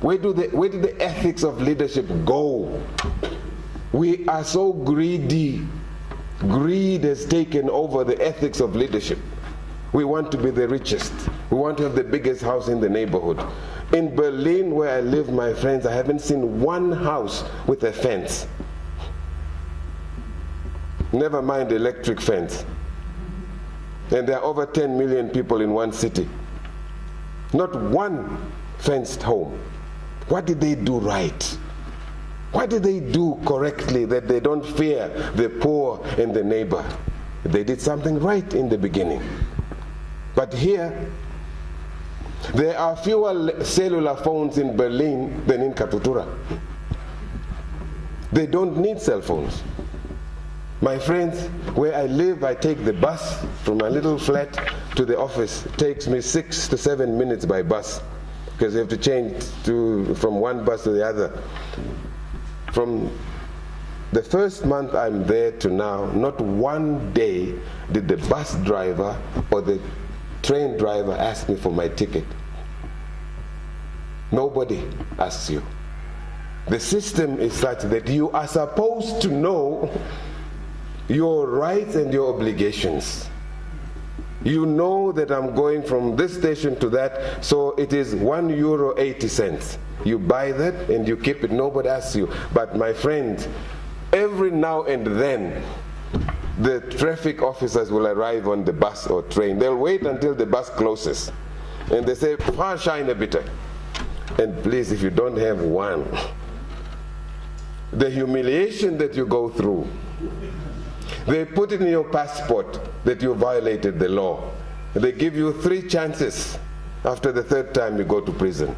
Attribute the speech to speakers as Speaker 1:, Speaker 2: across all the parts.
Speaker 1: Where did the ethics of leadership go? We are so greedy. Greed has taken over the ethics of leadership. We want to be the richest. We want to have the biggest house in the neighborhood. In Berlin, where I live, my friends, I haven't seen one house with a fence. Never mind the electric fence. And there are over 10 million people in one city. Not one fenced home. What did they do right? What did they do correctly that they don't fear the poor and the neighbor? They did something right in the beginning. But here, there are fewer cellular phones in Berlin than in Katutura. They don't need cell phones. My friends, where I live, I take the bus from my little flat to the office. It takes me 6 to 7 minutes by bus, because you have to change from one bus to the other. From the first month I'm there to now, not one day did the bus driver or the train driver ask me for my ticket. Nobody asks you. The system is such that you are supposed to know your rights and your obligations. You know that I'm going from this station to that, so it is €1.80. You buy that and you keep it, nobody asks you. But my friend, every now and then, the traffic officers will arrive on the bus or train. They'll wait until the bus closes. And they say, "Far shine a bit." And please, if you don't have one, the humiliation that you go through, they put it in your passport that you violated the law. They give you 3 chances. After the 3rd time, you go to prison.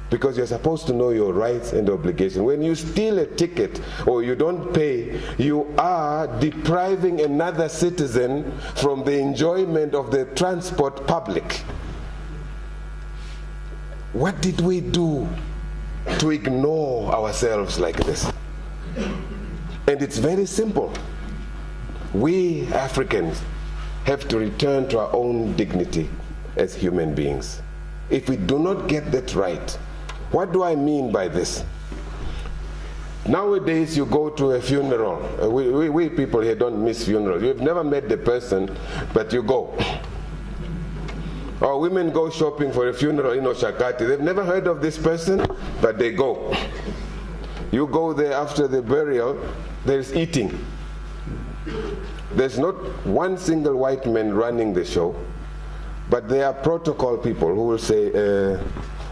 Speaker 1: Because you're supposed to know your rights and obligations. When you steal a ticket or you don't pay, you are depriving another citizen from the enjoyment of the transport public. What did we do to ignore ourselves like this? And it's very simple. We Africans have to return to our own dignity as human beings. If we do not get that right, what do I mean by this? Nowadays you go to a funeral. We people here don't miss funerals. You've never met the person, but you go. Or women go shopping for a funeral in Oshakati. They've never heard of this person, but they go. You go there after the burial, there's eating. There's not one single white man running the show, but there are protocol people who will say,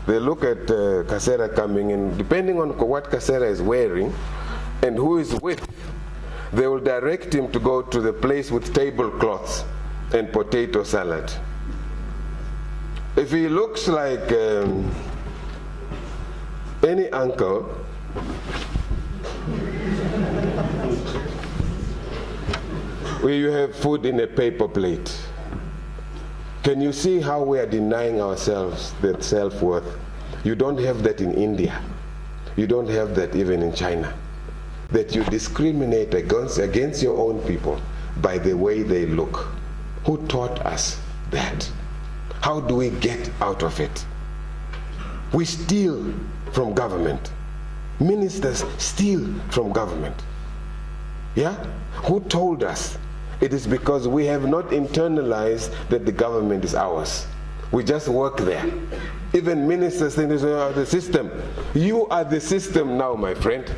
Speaker 1: they look at Kasera coming in, depending on what Kasera is wearing and who is with, they will direct him to go to the place with tablecloths and potato salad. If he looks like any uncle, where you have food in a paper plate. Can you see how we are denying ourselves that self-worth? You don't have that in India. You don't have that even in China. That you discriminate against your own people by the way they look. Who taught us that? How do we get out of it? We steal from government. Ministers steal from government. Yeah? Who told us? It is because we have not internalized that the government is ours. We just work there. Even ministers think they are the system. You are the system now, my friend.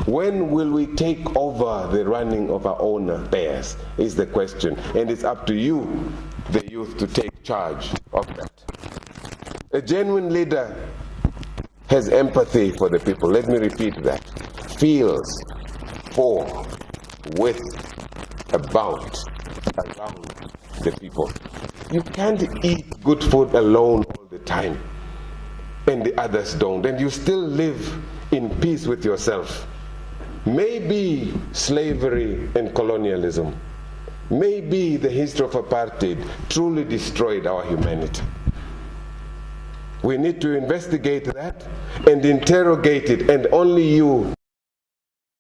Speaker 1: When will we take over the running of our own affairs is the question. And it's up to you, the youth, to take charge of that. A genuine leader has empathy for the people. Let me repeat that. Feels for, with, about, around the people. You can't eat good food alone all the time and the others don't, and you still live in peace with yourself. Maybe slavery and colonialism, maybe the history of apartheid truly destroyed our humanity. We need to investigate that and interrogate it, and only you,